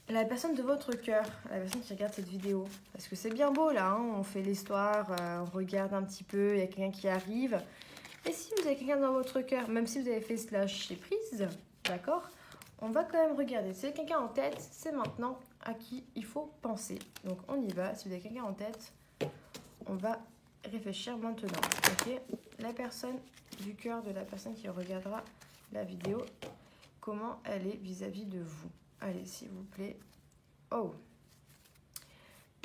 la personne de votre cœur, la personne qui regarde cette vidéo. Parce que c'est bien beau là, hein, on fait l'histoire, on regarde un petit peu, il y a quelqu'un qui arrive. Et si vous avez quelqu'un dans votre cœur, même si vous avez fait lâcher prise, d'accord, on va quand même regarder. Si vous avez quelqu'un en tête, c'est maintenant à qui il faut penser. Donc on y va, si vous avez quelqu'un en tête, on va réfléchir maintenant. Ok, la personne du cœur de la personne qui regardera la vidéo, comment elle est vis-à-vis de vous. Allez, s'il vous plaît. Oh.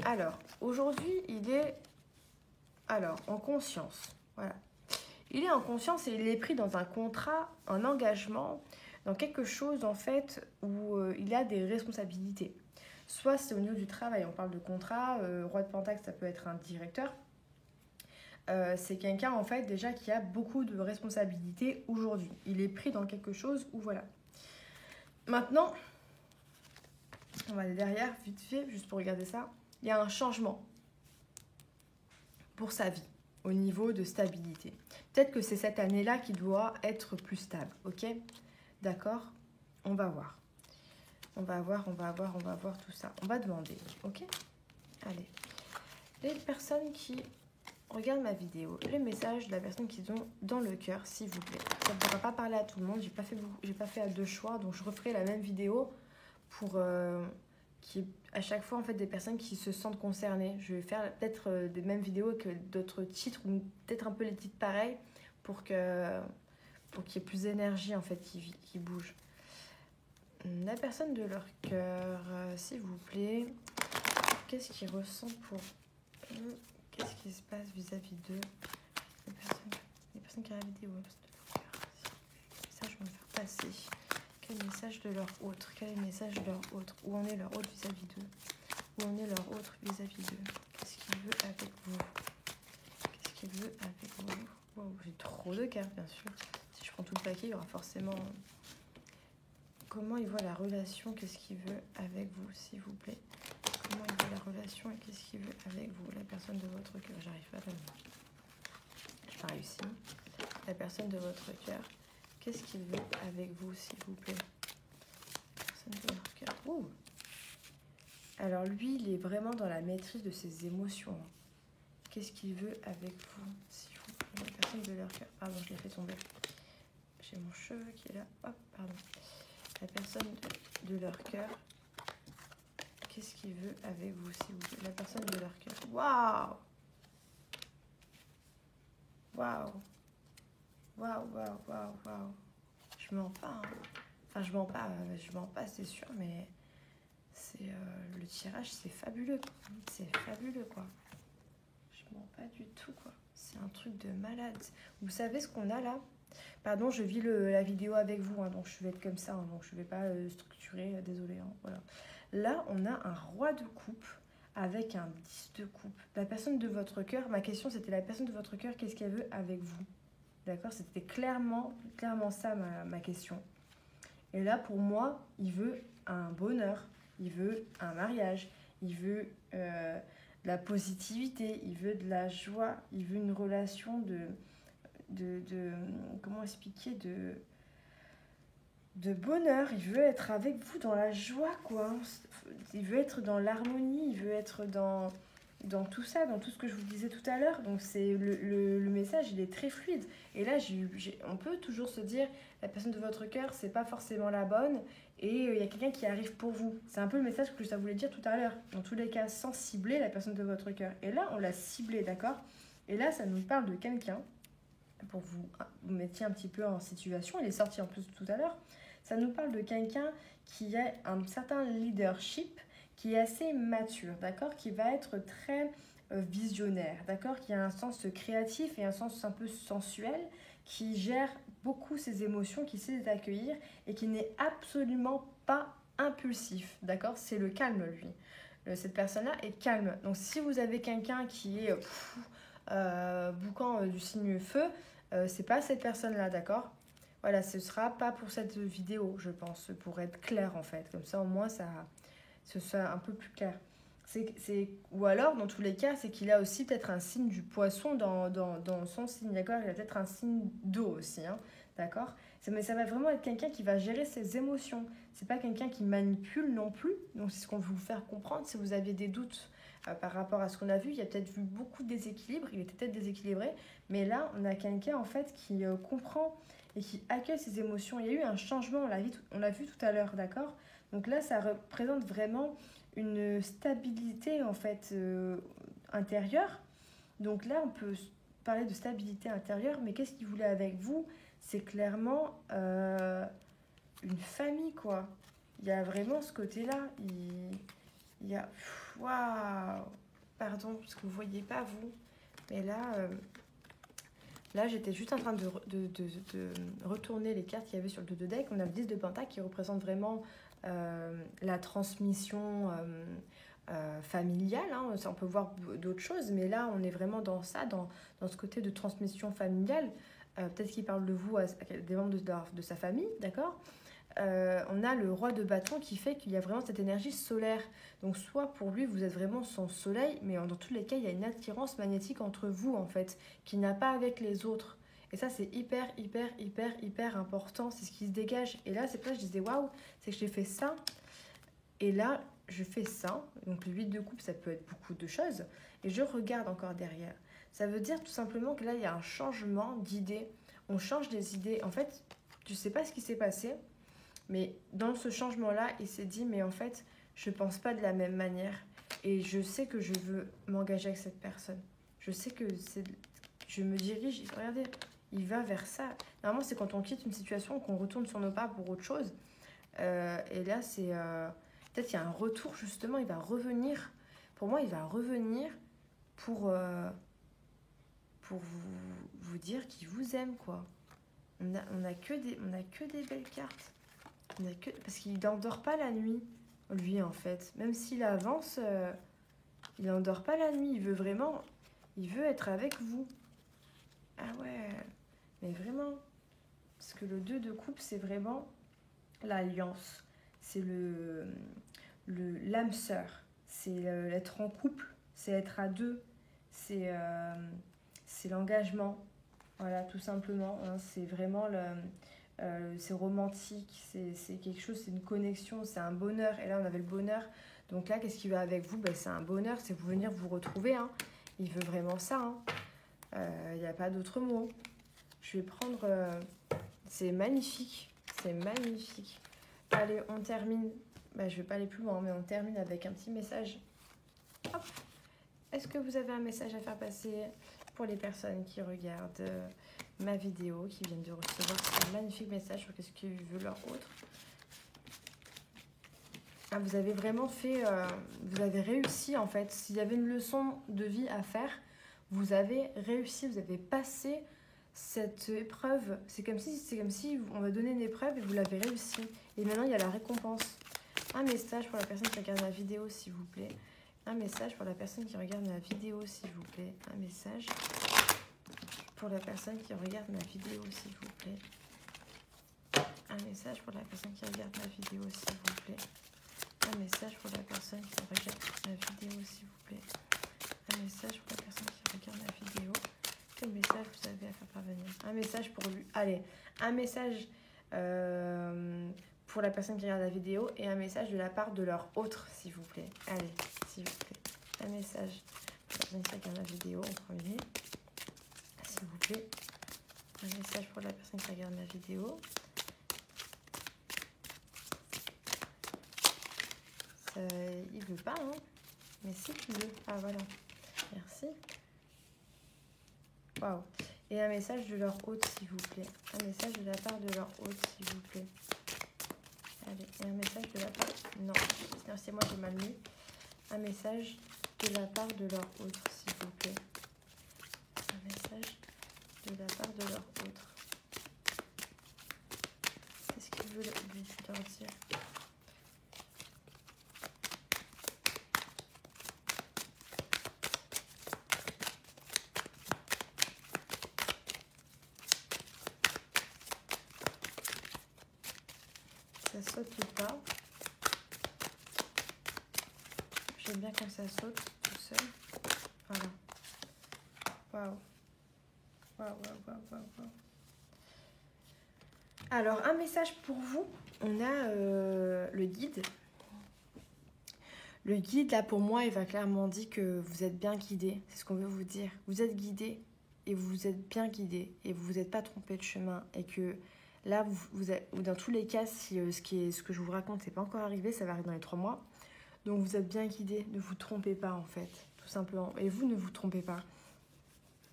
Alors, aujourd'hui, il est... Alors, en conscience. Voilà. Il est en conscience et il est pris dans un contrat, un engagement, dans quelque chose, en fait, où il a des responsabilités. Soit c'est au niveau du travail, on parle de contrat. Roi de Pentacle, ça peut être un directeur. C'est quelqu'un, en fait, déjà qui a beaucoup de responsabilités aujourd'hui. Il est pris dans quelque chose où, voilà. Maintenant, on va aller derrière, vite fait, juste pour regarder ça. Il y a un changement pour sa vie, au niveau de stabilité. Peut-être que c'est cette année-là qui doit être plus stable, ok? D'accord? On va voir. On va voir tout ça. On va demander, ok? Allez. Les personnes qui regardent ma vidéo, les messages de la personne qu'ils ont dans le cœur, s'il vous plaît. Ça ne pourra pas parler à tout le monde. J'ai pas fait à deux choix, donc je referai la même vidéo pour qu'il y ait à chaque fois en fait des personnes qui se sentent concernées. Je vais faire peut-être des mêmes vidéos que d'autres titres ou peut-être un peu les titres pareils pour qu'il y ait plus d'énergie en fait qui bouge. La personne de leur cœur, s'il vous plaît, qu'est-ce qu'ils ressentent pour eux? Qu'est-ce qui se passe vis-à-vis d'eux? Les personnes qui regardent la vidéo, ça je vais me faire passer. Quel message de leur autre? Quel est le message de leur autre? Où en est leur autre vis-à-vis d'eux? Où en est leur autre vis-à-vis d'eux? Qu'est-ce qu'il veut avec vous? Qu'est-ce qu'il veut avec vous? Wow, j'ai trop de cartes, bien sûr. Si je prends tout le paquet, il y aura forcément... Comment il voit la relation? Qu'est-ce qu'il veut avec vous, s'il vous plaît? Comment il voit la relation et qu'est-ce qu'il veut avec vous? La personne de votre cœur. J'arrive pas à le... J'ai pas réussi. La personne de votre cœur. Qu'est-ce qu'il veut avec vous, s'il vous plaît? Personne de leur cœur. Ouh. Alors lui, il est vraiment dans la maîtrise de ses émotions. Qu'est-ce qu'il veut avec vous, s'il vous plaît? La personne de leur cœur. Pardon, je l'ai fait tomber. J'ai mon cheveu qui est là. Hop, pardon. La personne de leur cœur. Qu'est-ce qu'il veut avec vous, s'il vous plaît? La personne de leur cœur. Waouh! Waouh! Waouh, waouh, waouh, waouh. Je mens pas. Hein. Enfin, je mens pas, c'est sûr, mais c'est le tirage, c'est fabuleux. C'est fabuleux, quoi. Je mens pas du tout, quoi. C'est un truc de malade. Vous savez ce qu'on a là? Pardon, je vis la vidéo avec vous, hein, donc je vais être comme ça, hein, donc je vais pas structurer, désolé. Hein, voilà. Là, on a un roi de coupe avec un 10 de coupe. La personne de votre cœur, ma question c'était la personne de votre cœur, qu'est-ce qu'elle veut avec vous? D'accord? C'était clairement ça ma question. Et là, pour moi, il veut un bonheur, il veut un mariage, il veut de la positivité, il veut de la joie, il veut une relation comment expliquer, de bonheur, il veut être avec vous dans la joie, quoi. Il veut être dans l'harmonie, il veut être dans tout ça, dans tout ce que je vous disais tout à l'heure. Donc c'est le message, il est très fluide. Et là, on peut toujours se dire, la personne de votre cœur, c'est pas forcément la bonne, et il y a quelqu'un qui arrive pour vous. C'est un peu le message que ça voulait dire tout à l'heure. Dans tous les cas, sans cibler la personne de votre cœur. Et là, on l'a ciblé, d'accord? Et là, ça nous parle de quelqu'un, pour vous mettiez un petit peu en situation, il est sorti en plus tout à l'heure, ça nous parle de quelqu'un qui a un certain leadership, qui est assez mature, d'accord, qui va être très visionnaire, d'accord, qui a un sens créatif et un sens un peu sensuel, qui gère beaucoup ses émotions, qui sait les accueillir et qui n'est absolument pas impulsif, d'accord, c'est le calme lui. Cette personne-là est calme. Donc si vous avez quelqu'un qui est boucan du signe feu, c'est pas cette personne-là, d'accord? Voilà, ce sera pas pour cette vidéo, je pense, pour être clair en fait. Comme ça, au moins, ce soit un peu plus clair. Ou alors, dans tous les cas, c'est qu'il a aussi peut-être un signe du poisson dans son signe, d'accord? Il a peut-être un signe d'eau aussi, hein, d'accord? Mais ça va vraiment être quelqu'un qui va gérer ses émotions. C'est pas quelqu'un qui manipule non plus. Donc, c'est ce qu'on veut vous faire comprendre. Si vous aviez des doutes par rapport à ce qu'on a vu, il y a peut-être vu beaucoup de déséquilibre. Il était peut-être déséquilibré. Mais là, on a quelqu'un, en fait, qui comprend et qui accueille ses émotions. Il y a eu un changement, on l'a vu tout à l'heure, d'accord? Donc là, ça représente vraiment une stabilité, en fait, intérieure. Donc là, on peut parler de stabilité intérieure, mais qu'est-ce qu'il voulait avec vous? C'est clairement une famille, quoi. Il y a vraiment ce côté-là. Il y a... Waouh! Pardon, parce que vous ne voyez pas, vous. Mais là, j'étais juste en train de retourner les cartes qu'il y avait sur le 2 de deck. On a le 10 de Pentacle qui représente vraiment la transmission familiale. Hein. On peut voir d'autres choses, mais là, on est vraiment dans ça, dans ce côté de transmission familiale. Peut-être qu'il parle de vous à des membres de sa famille, d'accord? on a le roi de bâton qui fait qu'il y a vraiment cette énergie solaire. Donc soit pour lui, vous êtes vraiment son soleil, mais dans tous les cas, il y a une attirance magnétique entre vous, en fait, qu'il n'a pas avec les autres. Et ça, c'est hyper, hyper, hyper, hyper important. C'est ce qui se dégage. Et là, c'est pour ça que je disais, waouh, c'est que j'ai fait ça. Et là, je fais ça. Donc le 8 de coupe, ça peut être beaucoup de choses. Et je regarde encore derrière. Ça veut dire tout simplement que là, il y a un changement d'idée. On change des idées. En fait, je ne sais pas ce qui s'est passé. Mais dans ce changement-là, il s'est dit, mais en fait, je ne pense pas de la même manière. Et je sais que je veux m'engager avec cette personne. Je sais que c'est... Je me dirige, regardez, il va vers ça. Normalement, c'est quand on quitte une situation qu'on retourne sur nos pas pour autre chose. Et là, c'est... peut-être qu'il y a un retour, justement, il va revenir. Pour moi, il va revenir pour vous dire qu'il vous aime, quoi. On a que des belles cartes. Parce qu'il n'endort pas la nuit, lui, en fait. Même s'il avance, il n'endort pas la nuit. Il veut être avec vous. Ah ouais, mais vraiment. Parce que le 2 de coupe, c'est vraiment l'alliance. C'est l'âme sœur. C'est l'être en couple. C'est être à deux. C'est l'engagement. Voilà, tout simplement. Hein. C'est vraiment c'est romantique, c'est quelque chose, c'est une connexion, c'est un bonheur. Et là, on avait le bonheur. Donc là, qu'est-ce qui va avec vous? C'est un bonheur, c'est vous venir vous retrouver. Hein. Il veut vraiment ça. Il n'y a pas d'autre mot. Je vais prendre... c'est magnifique. C'est magnifique. Allez, on termine. Je ne vais pas aller plus loin, mais on termine avec un petit message. Hop. Est-ce que vous avez un message à faire passer pour les personnes qui regardent ma vidéo, qui viennent de recevoir ce magnifique message sur qu'est-ce qu'ils veulent leur autre? Ah, vous avez vraiment fait... vous avez réussi, en fait. S'il y avait une leçon de vie à faire, vous avez réussi, vous avez passé cette épreuve. C'est comme si on va donner une épreuve et vous l'avez réussi. Et maintenant, il y a la récompense. Un message pour la personne qui regarde ma vidéo, s'il vous plaît. Un message pour la personne qui regarde ma vidéo, s'il vous plaît. Un message pour la personne qui regarde ma vidéo, s'il vous plaît. Un message pour la personne qui regarde ma vidéo, s'il vous plaît. Un message pour la personne qui regarde ma vidéo, s'il vous plaît. Un message pour la personne qui regarde ma vidéo. Quel message vous avez à faire parvenir? Un message pour lui. Allez, un message pour la personne qui regarde la vidéo et un message de la part de leur autre, s'il vous plaît. Allez, s'il vous plaît. Un message pour la personne qui regarde la vidéo en premier. S'il vous plaît. Un message pour la personne qui regarde ma vidéo. Il veut pas, hein. Mais si tu veux. Ah, voilà. Merci. Waouh. Et un message de leur hôte, s'il vous plaît. Un message de la part de leur hôte, s'il vous plaît. Allez, et un message de la part... Non, c'est moi qui ai mal mis. Un message de la part de leur hôte, s'il vous plaît. Un message de la part de leur hôte. Qu'est-ce qu'il veut lui leur dire? Ça saute pas. J'aime bien quand ça saute tout seul. Voilà. Waouh. Waouh, waouh, waouh, waouh, waouh. Alors, un message pour vous. On a le guide. Le guide, là, pour moi, il va clairement dire que vous êtes bien guidé. C'est ce qu'on veut vous dire. Vous êtes guidé et vous êtes bien guidé et vous vous êtes pas trompé de chemin. Et que là, ou dans tous les cas, si ce que je vous raconte, c'est pas encore arrivé, ça va arriver dans les 3 mois. Donc, vous êtes bien guidé. Ne vous trompez pas, en fait, tout simplement. Et vous, ne vous trompez pas.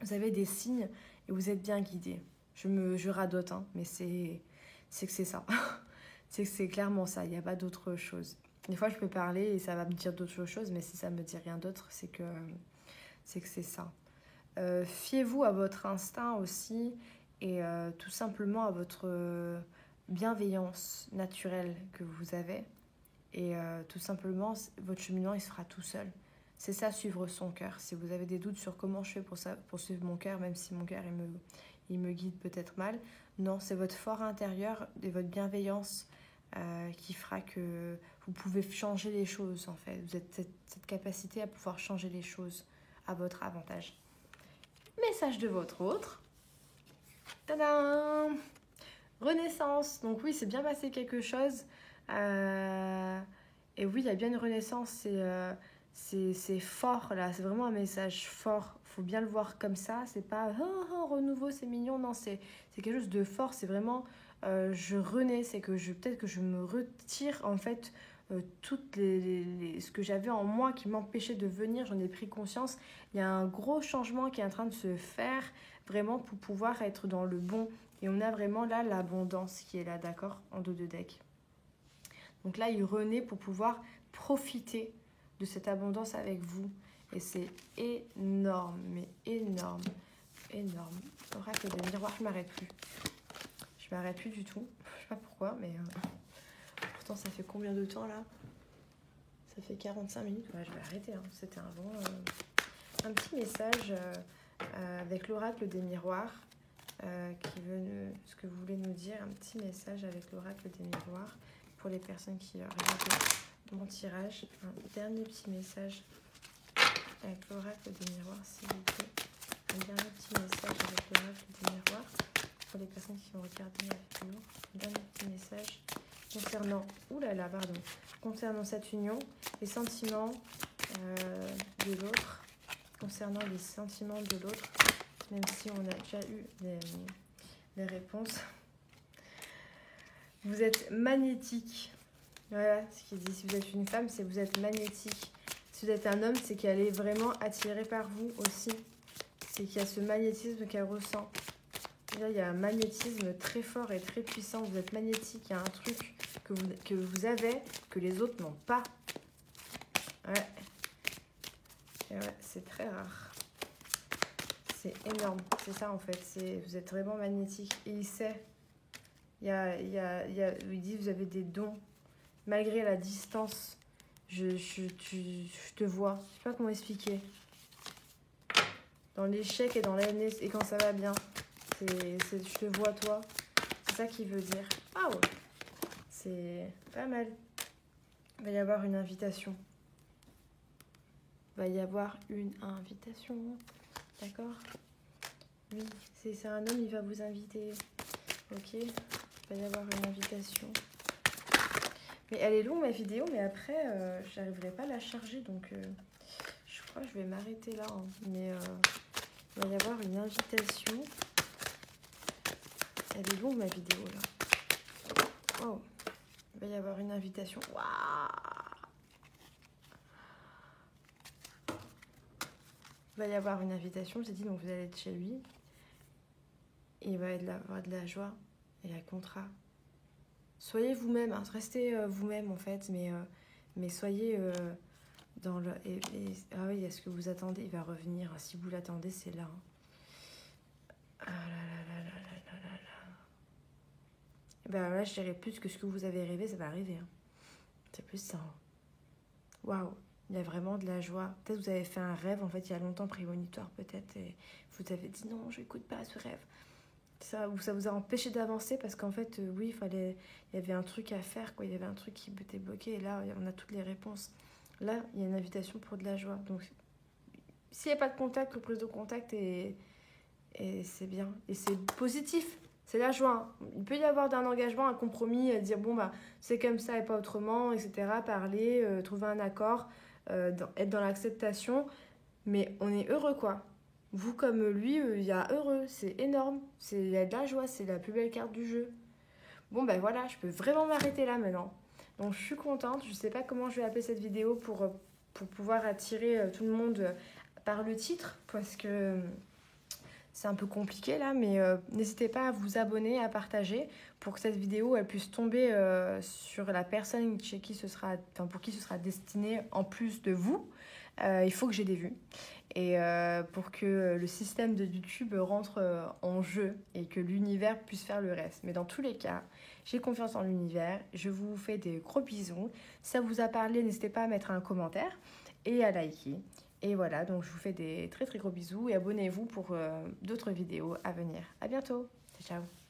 Vous avez des signes et vous êtes bien guidé. Je radote, hein, mais c'est que c'est ça. C'est que c'est clairement ça. Il n'y a pas d'autre chose. Des fois, je peux parler et ça va me dire d'autres choses, mais si ça me dit rien d'autre, c'est que c'est ça. Fiez-vous à votre instinct aussi et tout simplement à votre bienveillance naturelle que vous avez. Et tout simplement, votre cheminement, il se fera tout seul. C'est ça, suivre son cœur. Si vous avez des doutes sur comment je fais pour suivre mon cœur, même si mon cœur, il me guide peut-être mal, non, c'est votre fort intérieur et votre bienveillance qui fera que vous pouvez changer les choses en fait. Vous avez cette capacité à pouvoir changer les choses à votre avantage. Message de votre autre. Tadam! Renaissance. Donc oui, c'est bien passé quelque chose. Et oui, il y a bien une renaissance. C'est fort là. C'est vraiment un message fort. Il faut bien le voir comme ça. C'est pas renouveau, c'est mignon. Non, c'est quelque chose de fort. C'est vraiment je renais. C'est que peut-être que je me retire en fait toutes ce que j'avais en moi qui m'empêchait de venir. J'en ai pris conscience. Il y a un gros changement qui est en train de se faire vraiment pour pouvoir être dans le bon. Et on a vraiment là l'abondance qui est là, d'accord, en dos de deck. Donc là, il renaît pour pouvoir profiter de cette abondance avec vous. Et c'est énorme, mais énorme, énorme. Oracle des miroirs, je m'arrête plus. Je m'arrête plus du tout. Je sais pas pourquoi, mais pourtant ça fait combien de temps là? Ça fait 45 minutes. Ouais, je vais arrêter. Hein. C'était un petit message avec l'oracle des miroirs. Ce que vous voulez nous dire, un petit message avec l'oracle des miroirs pour les personnes qui regardent mon tirage. Un dernier petit message avec l'oracle des miroirs, s'il vous plaît. Un dernier petit message avec l'oracle des miroirs pour les personnes qui vont regarder la vidéo. Un dernier petit message concernant, concernant cette union, les sentiments de l'autre, concernant les sentiments de l'autre. Même si on a déjà eu des réponses. Vous êtes magnétique. Voilà ce qu'il dit. Si vous êtes une femme, c'est que vous êtes magnétique. Si vous êtes un homme, c'est qu'elle est vraiment attirée par vous aussi. C'est qu'il y a ce magnétisme qu'elle ressent. Là, il y a un magnétisme très fort et très puissant. Vous êtes magnétique. Il y a un truc que vous avez que les autres n'ont pas. Ouais. Et ouais, c'est très rare. C'est énorme, c'est ça en fait, vous êtes vraiment magnétique. Et il sait, il dit vous avez des dons, malgré la distance, je te vois, je sais pas comment expliquer. Dans l'échec et dans l'année, et quand ça va bien, je te vois toi, c'est ça qu'il veut dire. Ah ouais, c'est pas mal. Il va y avoir une invitation. Il va y avoir une invitation. D'accord? Oui, c'est un homme, il va vous inviter. Ok? Il va y avoir une invitation. Mais elle est longue ma vidéo, mais après, je n'arriverai pas à la charger, donc je crois que je vais m'arrêter là. Hein. Mais il va y avoir une invitation. Elle est longue ma vidéo là. Oh, il va y avoir une invitation. Waouh! Il va y avoir une invitation, j'ai dit, donc vous allez être chez lui. Et il va avoir de la joie et un contrat. Soyez vous-même, hein, restez vous-même en fait, mais soyez dans le... ah oui, est-ce que vous attendez? Il va revenir, si vous l'attendez, c'est là. Hein. Ah là là là là là là là. Ben là, je dirais plus que ce que vous avez rêvé, ça va arriver. Hein. C'est plus ça. Hein. Waouh! Il y a vraiment de la joie. Peut-être que vous avez fait un rêve, en fait, il y a longtemps, prémonitoire peut-être, et vous avez dit non, je n'écoute pas ce rêve. Ça vous a empêché d'avancer parce qu'en fait, oui, il y avait un truc à faire, quoi. Il y avait un truc qui était bloqué, et là, on a toutes les réponses. Là, il y a une invitation pour de la joie. Donc, s'il n'y a pas de contact, reprise de contact, et c'est bien. Et c'est positif. C'est la joie. Hein. Il peut y avoir d'un engagement, un compromis, dire bon, bah, c'est comme ça et pas autrement, etc. Parler, trouver un accord, être dans l'acceptation. Mais on est heureux, quoi. Vous comme lui, il y a heureux. C'est énorme. Il y a de la joie. C'est la plus belle carte du jeu. Bon, ben voilà, je peux vraiment m'arrêter là maintenant. Donc, je suis contente. Je ne sais pas comment je vais appeler cette vidéo pour pouvoir attirer tout le monde par le titre. Parce que... c'est un peu compliqué là, mais n'hésitez pas à vous abonner, à partager pour que cette vidéo elle puisse tomber sur la personne pour qui ce sera destiné en plus de vous. Il faut que j'ai des vues. Et pour que le système de YouTube rentre en jeu et que l'univers puisse faire le reste. Mais dans tous les cas, j'ai confiance en l'univers. Je vous fais des gros bisous. Si ça vous a parlé, n'hésitez pas à mettre un commentaire et à liker. Et voilà, donc je vous fais des très très gros bisous et abonnez-vous pour d'autres vidéos à venir. À bientôt. Ciao, ciao.